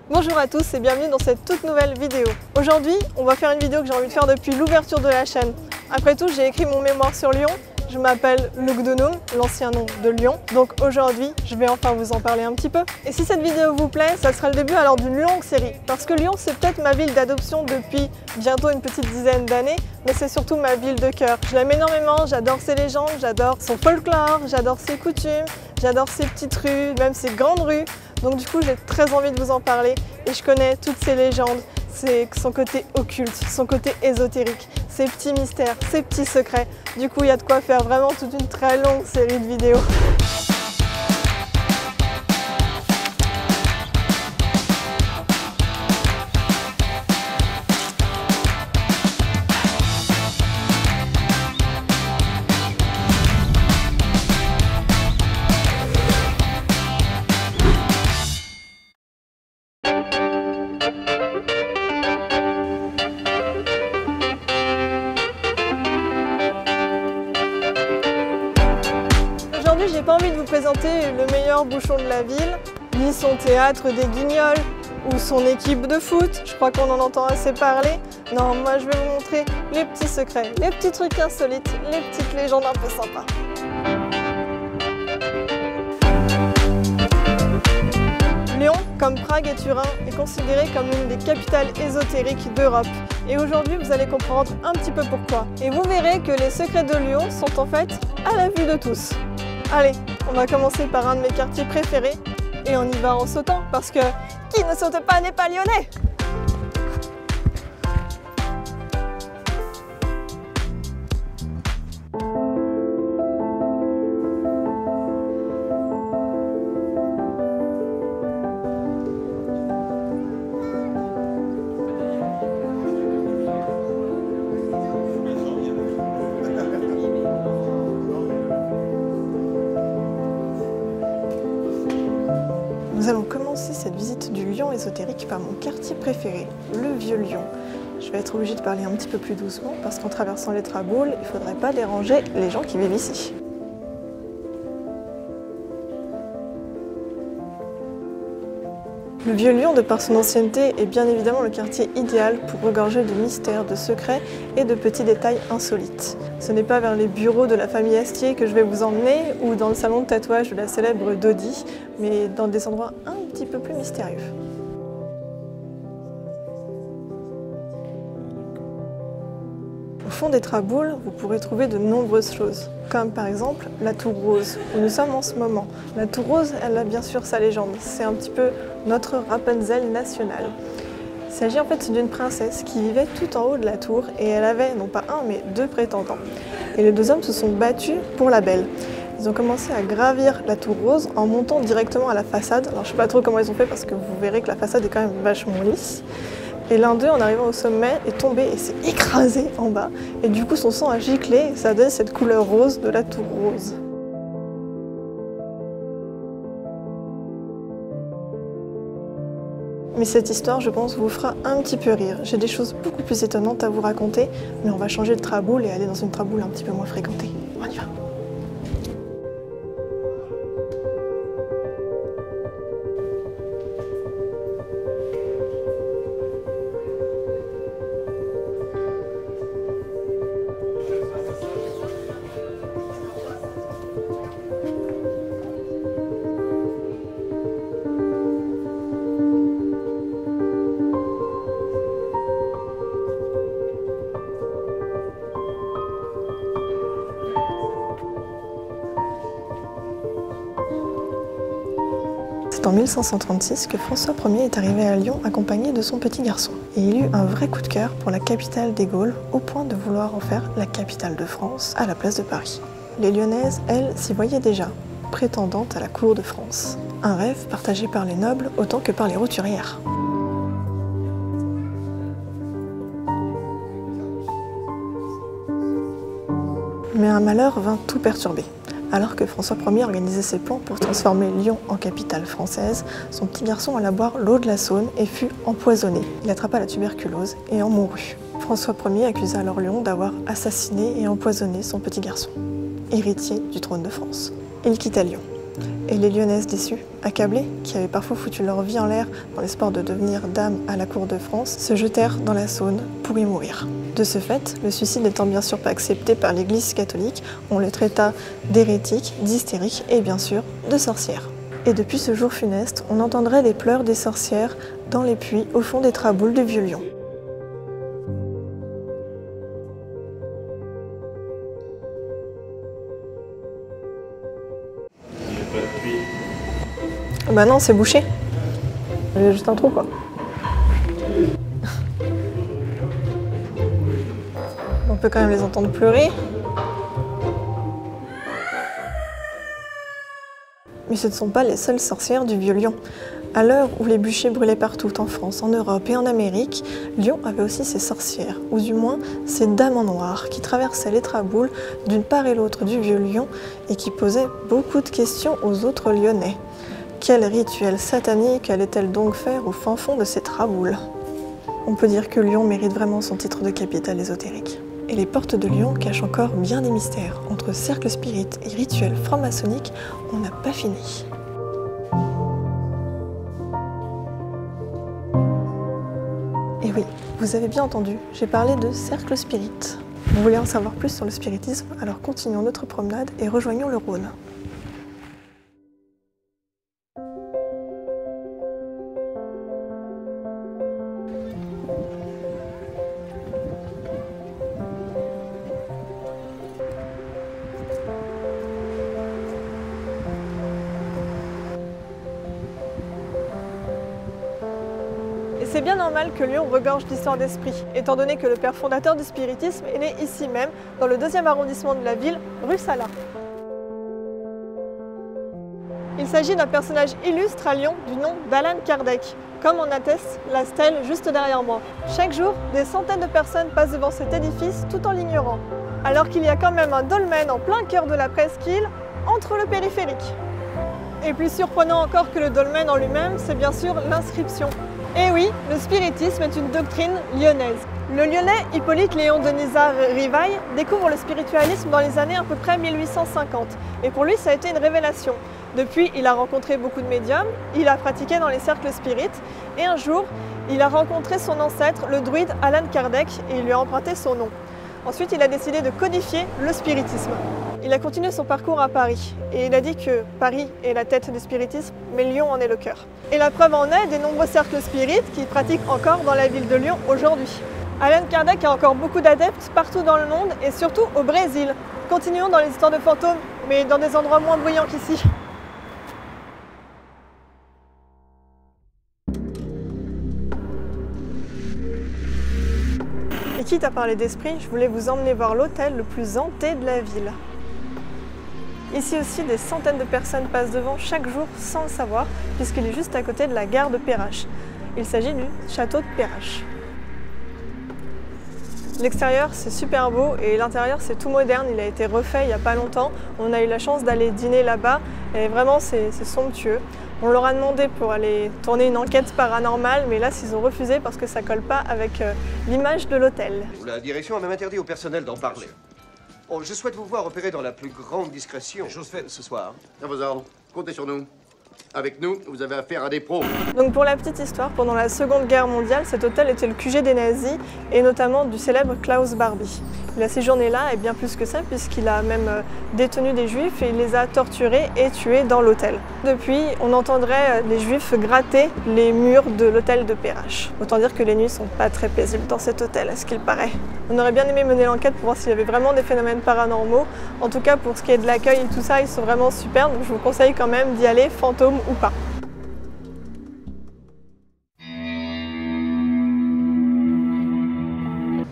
Bonjour à tous et bienvenue dans cette toute nouvelle vidéo. Aujourd'hui, on va faire une vidéo que j'ai envie de faire depuis l'ouverture de la chaîne. Après tout, j'ai écrit mon mémoire sur Lyon. Je m'appelle Luc Denum, l'ancien nom de Lyon. Donc aujourd'hui, je vais enfin vous en parler un petit peu. Et si cette vidéo vous plaît, ça sera le début alors d'une longue série. Parce que Lyon, c'est peut-être ma ville d'adoption depuis bientôt une petite dizaine d'années, mais c'est surtout ma ville de cœur. Je l'aime énormément, j'adore ses légendes, j'adore son folklore, j'adore ses coutumes, j'adore ses petites rues, même ses grandes rues. Donc du coup, j'ai très envie de vous en parler et je connais toutes ces légendes, son côté occulte, son côté ésotérique, ses petits mystères, ses petits secrets. Du coup, il y a de quoi faire vraiment toute une très longue série de vidéos. Aujourd'hui, j'ai pas envie de vous présenter le meilleur bouchon de la ville, ni son théâtre des Guignols, ou son équipe de foot, je crois qu'on en entend assez parler. Non, moi je vais vous montrer les petits secrets, les petits trucs insolites, les petites légendes un peu sympas. Lyon, comme Prague et Turin, est considérée comme l'une des capitales ésotériques d'Europe. Et aujourd'hui, vous allez comprendre un petit peu pourquoi. Et vous verrez que les secrets de Lyon sont en fait à la vue de tous. Allez, on va commencer par un de mes quartiers préférés et on y va en sautant parce que qui ne saute pas n'est pas lyonnais! Nous allons commencer cette visite du Lyon ésotérique par mon quartier préféré, le Vieux-Lyon. Je vais être obligée de parler un petit peu plus doucement parce qu'en traversant les traboules, il ne faudrait pas déranger les gens qui vivent ici. Le Vieux-Lyon, de par son ancienneté, est bien évidemment le quartier idéal pour regorger de mystères, de secrets et de petits détails insolites. Ce n'est pas vers les bureaux de la famille Astier que je vais vous emmener ou dans le salon de tatouage de la célèbre Dodi, mais dans des endroits un petit peu plus mystérieux. Au fond des traboules, vous pourrez trouver de nombreuses choses, comme par exemple la Tour Rose, où nous sommes en ce moment. La Tour Rose, elle a bien sûr sa légende, c'est un petit peu notre Rapunzel nationale. Il s'agit en fait d'une princesse qui vivait tout en haut de la tour et elle avait non pas un mais deux prétendants. Et les deux hommes se sont battus pour la belle. Ils ont commencé à gravir la Tour Rose en montant directement à la façade. Alors je ne sais pas trop comment ils ont fait parce que vous verrez que la façade est quand même vachement lisse. Et l'un d'eux, en arrivant au sommet, est tombé et s'est écrasé en bas. Et du coup, son sang a giclé et ça donne cette couleur rose de la Tour Rose. Mais cette histoire, je pense, vous fera un petit peu rire. J'ai des choses beaucoup plus étonnantes à vous raconter, mais on va changer de traboule et aller dans une traboule un petit peu moins fréquentée. On y va! C'est en 1536 que François Ier est arrivé à Lyon accompagné de son petit garçon. Et il eut un vrai coup de cœur pour la capitale des Gaules, au point de vouloir en faire la capitale de France à la place de Paris. Les Lyonnaises, elles, s'y voyaient déjà, prétendantes à la cour de France. Un rêve partagé par les nobles autant que par les roturières. Mais un malheur vint tout perturber. Alors que François Ier organisait ses plans pour transformer Lyon en capitale française, son petit garçon alla boire l'eau de la Saône et fut empoisonné. Il attrapa la tuberculose et en mourut. François Ier accusa alors Lyon d'avoir assassiné et empoisonné son petit garçon, héritier du trône de France. Il quitta Lyon. Et les Lyonnaises déçues, accablées, qui avaient parfois foutu leur vie en l'air dans l'espoir de devenir dames à la cour de France, se jetèrent dans la Saône pour y mourir. De ce fait, le suicide n'étant bien sûr pas accepté par l'Église catholique, on le traita d'hérétique, d'hystérique et bien sûr de sorcière. Et depuis ce jour funeste, on entendrait les pleurs des sorcières dans les puits au fond des traboules du Vieux-Lyon. Bah non, c'est bouché. Il y a juste un trou, quoi. On peut quand même les entendre pleurer. Mais ce ne sont pas les seules sorcières du Vieux-Lyon. À l'heure où les bûchers brûlaient partout en France, en Europe et en Amérique, Lyon avait aussi ses sorcières, ou du moins ses dames en noir, qui traversaient les traboules d'une part et l'autre du Vieux-Lyon et qui posaient beaucoup de questions aux autres Lyonnais. Quel rituel satanique allait-elle donc faire au fin fond de ces traboules? On peut dire que Lyon mérite vraiment son titre de capitale ésotérique. Et les portes de Lyon cachent encore bien des mystères. Entre cercles spirites et rituels francs-maçonniques, on n'a pas fini. Et oui, vous avez bien entendu, j'ai parlé de cercles spirites. Vous voulez en savoir plus sur le spiritisme? Alors continuons notre promenade et rejoignons le Rhône. C'est bien normal que Lyon regorge d'histoires d'esprit, étant donné que le père fondateur du spiritisme est né ici même, dans le 2e arrondissement de la ville, rue Salat. Il s'agit d'un personnage illustre à Lyon du nom d'Allan Kardec, comme en atteste la stèle juste derrière moi. Chaque jour, des centaines de personnes passent devant cet édifice tout en l'ignorant, alors qu'il y a quand même un dolmen en plein cœur de la presqu'île, entre le périphérique. Et plus surprenant encore que le dolmen en lui-même, c'est bien sûr l'inscription. Et oui, le spiritisme est une doctrine lyonnaise. Le Lyonnais Hippolyte Léon Denisard Rivail découvre le spiritualisme dans les années à peu près 1850. Et pour lui, ça a été une révélation. Depuis, il a rencontré beaucoup de médiums, il a pratiqué dans les cercles spirites, et un jour, il a rencontré son ancêtre, le druide Allan Kardec, et il lui a emprunté son nom. Ensuite, il a décidé de codifier le spiritisme. Il a continué son parcours à Paris et il a dit que Paris est la tête du spiritisme, mais Lyon en est le cœur. Et la preuve en est des nombreux cercles spirites qui pratiquent encore dans la ville de Lyon aujourd'hui. Allan Kardec a encore beaucoup d'adeptes partout dans le monde et surtout au Brésil. Continuons dans les histoires de fantômes, mais dans des endroits moins bruyants qu'ici. Et quitte à parler d'esprit, je voulais vous emmener voir l'hôtel le plus hanté de la ville. Ici aussi, des centaines de personnes passent devant chaque jour sans le savoir, puisqu'il est juste à côté de la gare de Perrache. Il s'agit du château de Perrache. L'extérieur, c'est super beau et l'intérieur, c'est tout moderne. Il a été refait il n'y a pas longtemps. On a eu la chance d'aller dîner là-bas et vraiment, c'est somptueux. On leur a demandé pour aller tourner une enquête paranormale, mais là, ils ont refusé parce que ça colle pas avec l'image de l'hôtel. La direction a même interdit au personnel d'en parler. Oh, je souhaite vous voir opérer dans la plus grande discrétion. Chose faite ce soir. À vos ordres. Comptez sur nous. Avec nous, vous avez affaire à des pros. Donc pour la petite histoire, pendant la Seconde Guerre mondiale, cet hôtel était le QG des nazis et notamment du célèbre Klaus Barbie. Il a séjourné là et bien plus que ça puisqu'il a même détenu des juifs et il les a torturés et tués dans l'hôtel. Depuis, on entendrait les juifs gratter les murs de l'hôtel de Perrache. Autant dire que les nuits sont pas très paisibles dans cet hôtel, à ce qu'il paraît. On aurait bien aimé mener l'enquête pour voir s'il y avait vraiment des phénomènes paranormaux. En tout cas, pour ce qui est de l'accueil et tout ça, ils sont vraiment super, donc je vous conseille quand même d'y aller, fantôme ou pas.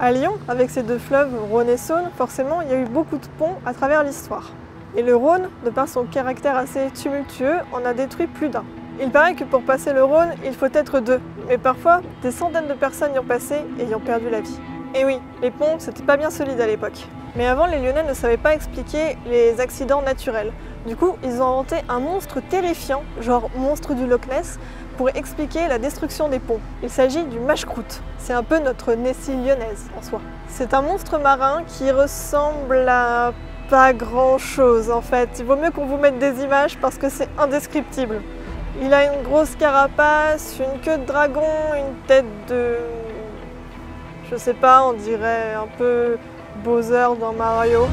À Lyon, avec ses deux fleuves, Rhône et Saône, forcément, il y a eu beaucoup de ponts à travers l'histoire. Et le Rhône, de par son caractère assez tumultueux, en a détruit plus d'un. Il paraît que pour passer le Rhône, il faut être deux, mais parfois, des centaines de personnes y ont passé et y ont perdu la vie. Et oui, les ponts, c'était pas bien solide à l'époque. Mais avant, les Lyonnais ne savaient pas expliquer les accidents naturels. Du coup, ils ont inventé un monstre terrifiant, genre monstre du Loch Ness, pour expliquer la destruction des ponts. Il s'agit du mâche-croûte. C'est un peu notre Nessie lyonnaise en soi. C'est un monstre marin qui ressemble à pas grand chose en fait. Il vaut mieux qu'on vous mette des images parce que c'est indescriptible. Il a une grosse carapace, une queue de dragon, une tête de... je sais pas, on dirait un peu Bowser dans Mario.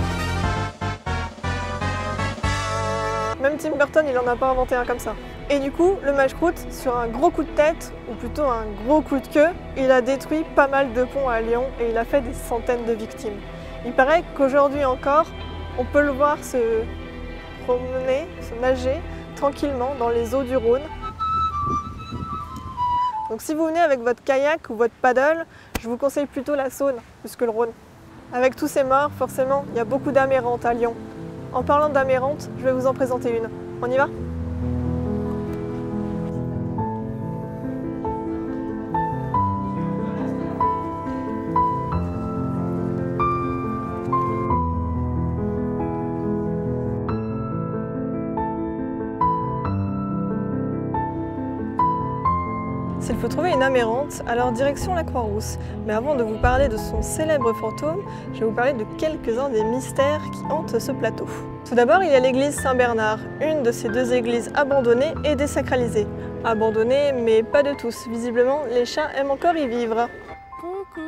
Même Tim Burton, il en a pas inventé un comme ça. Et du coup, le Mashkrout, sur un gros coup de tête, ou plutôt un gros coup de queue, il a détruit pas mal de ponts à Lyon et il a fait des centaines de victimes. Il paraît qu'aujourd'hui encore, on peut le voir se promener, se nager tranquillement dans les eaux du Rhône. Donc si vous venez avec votre kayak ou votre paddle, je vous conseille plutôt la Saône plus que le Rhône. Avec tous ces morts, forcément, il y a beaucoup d'amérantes à Lyon. En parlant d'amérantes, je vais vous en présenter une. On y va ? S'il faut trouver une amérante, alors direction la Croix-Rousse. Mais avant de vous parler de son célèbre fantôme, je vais vous parler de quelques-uns des mystères qui hantent ce plateau. Tout d'abord, il y a l'église Saint-Bernard, une de ces deux églises abandonnées et désacralisées. Abandonnées, mais pas de tous. Visiblement, les chats aiment encore y vivre. Coucou.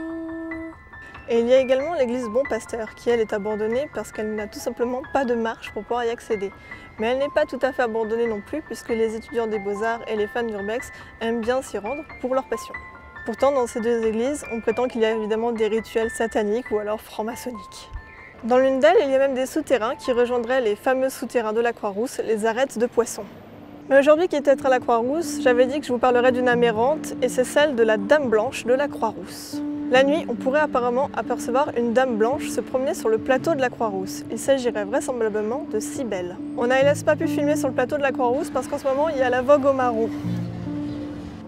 Et il y a également l'église Bon Pasteur, qui elle est abandonnée parce qu'elle n'a tout simplement pas de marche pour pouvoir y accéder. Mais elle n'est pas tout à fait abandonnée non plus, puisque les étudiants des Beaux-Arts et les fans d'Urbex aiment bien s'y rendre pour leur passion. Pourtant, dans ces deux églises, on prétend qu'il y a évidemment des rituels sataniques ou alors franc-maçonniques. Dans l'une d'elles, il y a même des souterrains qui rejoindraient les fameux souterrains de la Croix-Rousse, les arêtes de poissons. Mais aujourd'hui, qui est être à la Croix-Rousse, j'avais dit que je vous parlerais d'une amérante, et c'est celle de la Dame Blanche de la Croix-Rousse. La nuit, on pourrait apparemment apercevoir une dame blanche se promener sur le plateau de la Croix-Rousse. Il s'agirait vraisemblablement de Cybèle. On n'a hélas pas pu filmer sur le plateau de la Croix-Rousse parce qu'en ce moment, il y a la vogue au marron.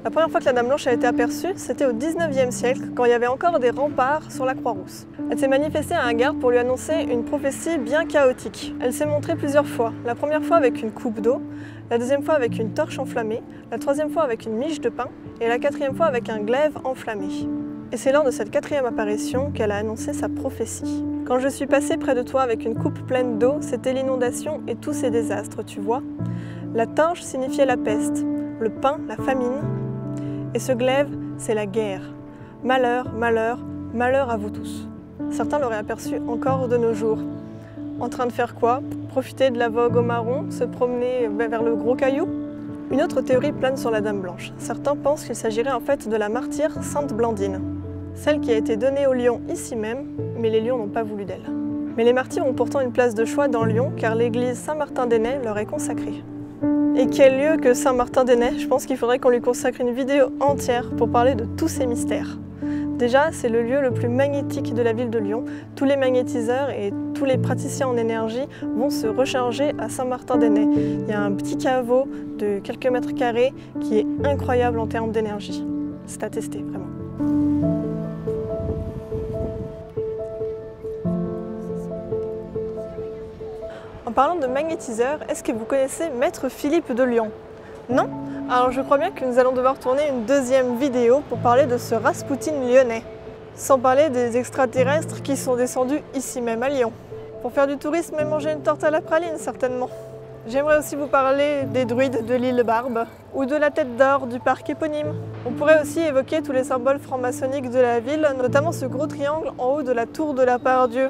La première fois que la Dame Blanche a été aperçue, c'était au 19e siècle, quand il y avait encore des remparts sur la Croix-Rousse. Elle s'est manifestée à un garde pour lui annoncer une prophétie bien chaotique. Elle s'est montrée plusieurs fois. La première fois avec une coupe d'eau, la deuxième fois avec une torche enflammée, la troisième fois avec une miche de pain et la quatrième fois avec un glaive enflammé. Et c'est lors de cette quatrième apparition qu'elle a annoncé sa prophétie. Quand je suis passée près de toi avec une coupe pleine d'eau, c'était l'inondation et tous ces désastres, tu vois. La torche signifiait la peste, le pain, la famine, et ce glaive, c'est la guerre. Malheur, malheur, malheur à vous tous. Certains l'auraient aperçu encore de nos jours. En train de faire quoi? Profiter de la vogue au marron, se promener vers le gros caillou? Une autre théorie plane sur la Dame Blanche. Certains pensent qu'il s'agirait en fait de la martyre Sainte Blandine, celle qui a été donnée aux lions ici même, mais les lions n'ont pas voulu d'elle. Mais les martyrs ont pourtant une place de choix dans Lyon, car l'église Saint-Martin-des-Nais leur est consacrée. Et quel lieu que Saint-Martin-des-Nais, je pense qu'il faudrait qu'on lui consacre une vidéo entière pour parler de tous ces mystères. Déjà, c'est le lieu le plus magnétique de la ville de Lyon. Tous les magnétiseurs et tous les praticiens en énergie vont se recharger à Saint-Martin-des-Nais. Il y a un petit caveau de quelques mètres carrés qui est incroyable en termes d'énergie. C'est à tester, vraiment. En parlant de magnétiseurs, est-ce que vous connaissez Maître Philippe de Lyon? Non? Alors je crois bien que nous allons devoir tourner une deuxième vidéo pour parler de ce Rasputin lyonnais. Sans parler des extraterrestres qui sont descendus ici même à Lyon. Pour faire du tourisme et manger une tarte à la praline certainement. J'aimerais aussi vous parler des druides de l'île Barbe ou de la tête d'or du parc éponyme. On pourrait aussi évoquer tous les symboles francs-maçonniques de la ville, notamment ce gros triangle en haut de la tour de la Part-Dieu.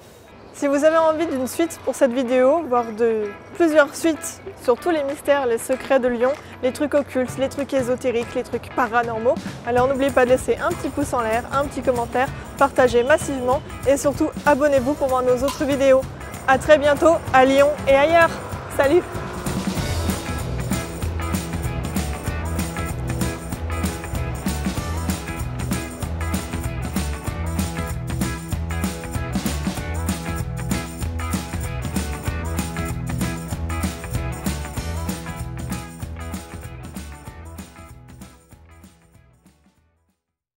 Si vous avez envie d'une suite pour cette vidéo, voire de plusieurs suites sur tous les mystères, les secrets de Lyon, les trucs occultes, les trucs ésotériques, les trucs paranormaux, alors n'oubliez pas de laisser un petit pouce en l'air, un petit commentaire, partagez massivement et surtout abonnez-vous pour voir nos autres vidéos. A très bientôt à Lyon et ailleurs. Salut!